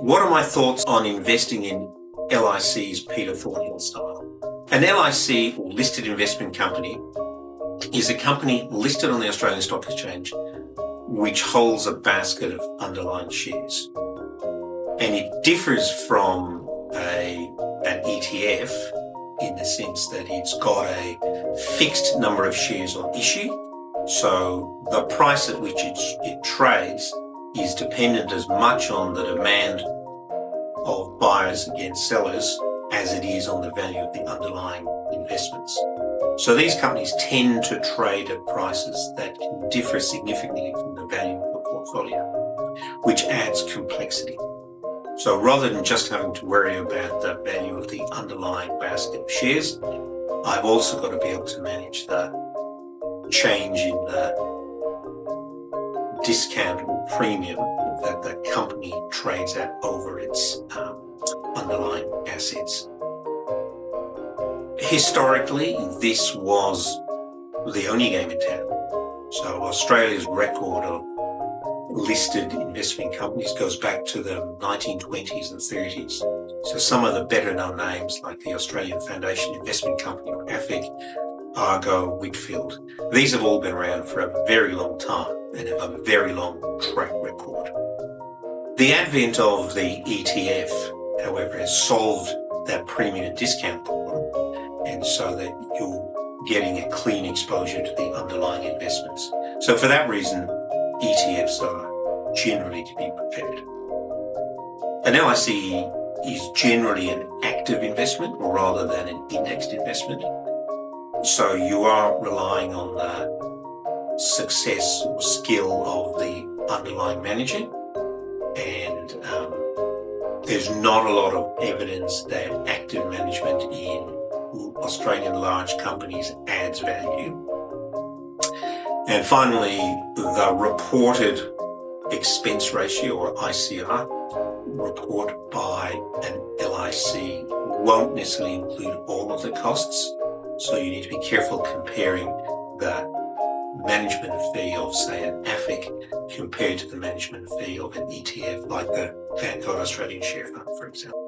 What are my thoughts on investing in LICs Peter Thornhill style? An LIC, or listed investment company, is a company listed on the Australian Stock Exchange which holds a basket of underlying shares. And it differs from an ETF in the sense that it's got a fixed number of shares on issue. So the price at which it trades is dependent as much on the demand of buyers against sellers as it is on the value of the underlying investments. So these companies tend to trade at prices that can differ significantly from the value of the portfolio, which adds complexity. So rather than just having to worry about the value of the underlying basket of shares, I've also got to be able to manage the change in the discount or premium that the company trades at over its underlying assets. Historically, this was the only game in town. So Australia's record of listed investment companies goes back to the 1920s and 30s. So some of the better known names like the Australian Foundation Investment Company, or AFIC, Argo, Whitfield, these have all been around for a very long time and have a very long track record. The advent of the ETF, however, has solved that premium and discount problem, and so that you're getting a clean exposure to the underlying investments. So for that reason, ETFs are generally to be preferred. An LIC is generally an active investment rather than an indexed investment. So you are relying on the success or skill of the underlying manager, and there's not a lot of evidence that active management in Australian large companies adds value. And finally, the reported expense ratio, or ICR, report by an LIC won't necessarily include all of the costs. So you need to be careful comparing the management fee of, say, an AFIC compared to the management fee of an ETF like the Vanguard Australian Share Fund, for example.